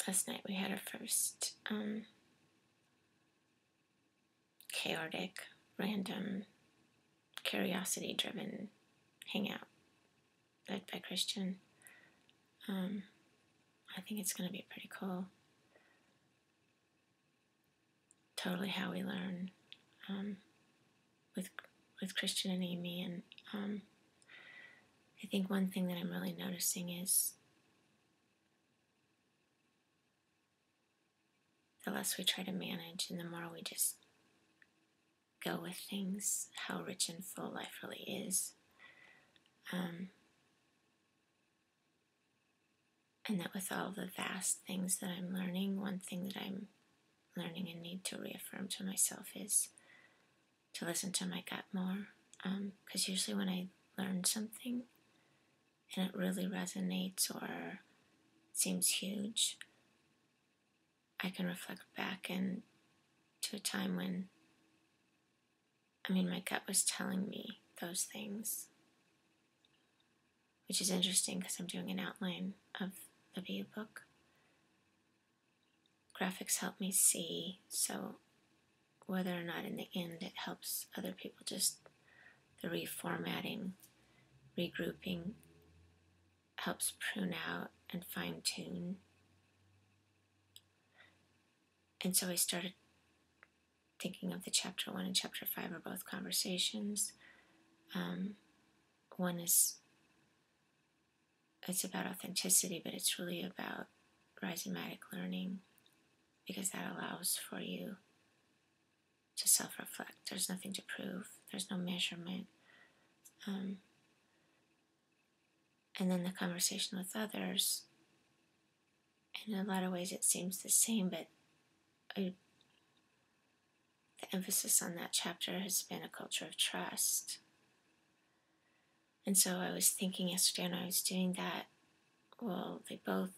last night we had our first chaotic, random, curiosity-driven hangout led by Christian. I think it's going to be pretty cool. Totally how we learn with Christian and Amy. And I think one thing that I'm really noticing is the less we try to manage and the more we just go with things, how rich and full life really is. And that with all the vast things that I'm learning, one thing that I'm learning and need to reaffirm to myself is to listen to my gut more. Because usually when I learn something and it really resonates or seems huge, I can reflect back and to a time when, my gut was telling me those things, which is interesting because I'm doing an outline of the view book. Graphics help me see, so whether or not in the end it helps other people, just the reformatting, regrouping helps prune out and fine-tune. And so I started thinking of the chapter 1 and chapter 5 are both conversations. One is, it's about authenticity, but it's really about rhizomatic learning, because that allows for you to self-reflect. There's nothing to prove. There's no measurement. And then the conversation with others, in a lot of ways it seems the same, but the emphasis on that chapter has been a culture of trust. And so I was thinking yesterday when I was doing that, well, they both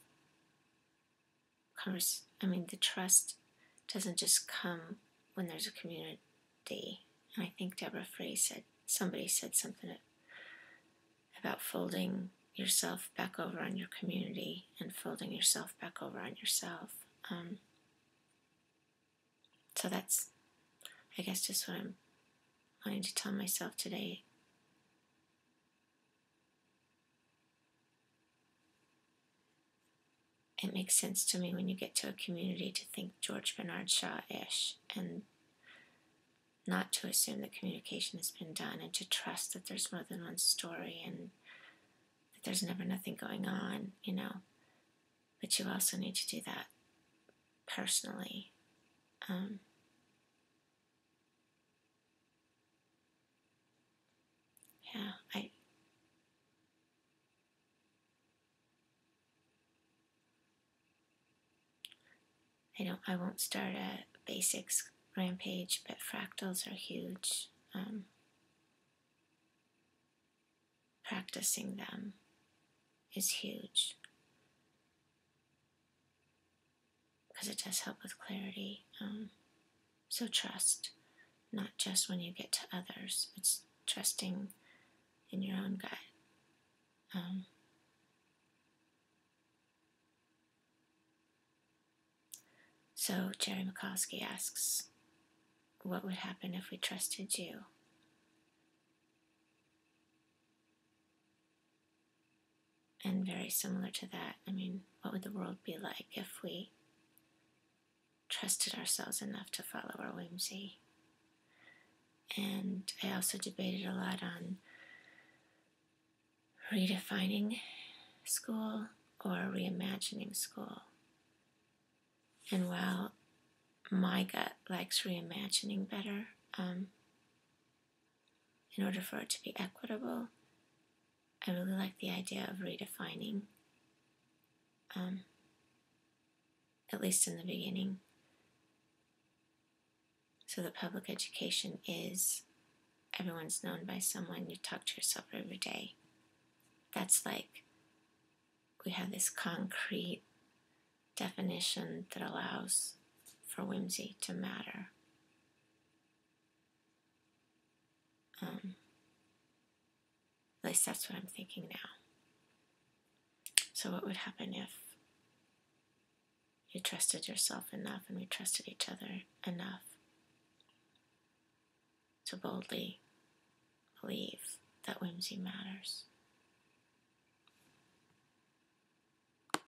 the trust doesn't just come when there's a community. And I think Deborah Frey somebody said something about folding yourself back over on your community and folding yourself back over on yourself. So that's, I guess, just what I'm wanting to tell myself today. It makes sense to me when you get to a community to think George Bernard Shaw-ish and not to assume that communication has been done, and to trust that there's more than one story and that there's never nothing going on, But you also need to do that personally. I won't start a basics rampage, but fractals are huge. Practicing them is huge because it does help with clarity. So trust, not just when you get to others. It's trusting in your own gut. So Jerry Mikulski asks, what would happen if we trusted you? And very similar to that, what would the world be like if we trusted ourselves enough to follow our whimsy? And I also debated a lot on redefining school or reimagining school. And while my gut likes reimagining better, in order for it to be equitable, I really like the idea of redefining, at least in the beginning. So the public education is everyone's known by someone, you talk to yourself every day. That's like we have this concrete definition that allows for whimsy to matter. At least that's what I'm thinking now. So what would happen if you trusted yourself enough and we trusted each other enough to boldly believe that whimsy matters.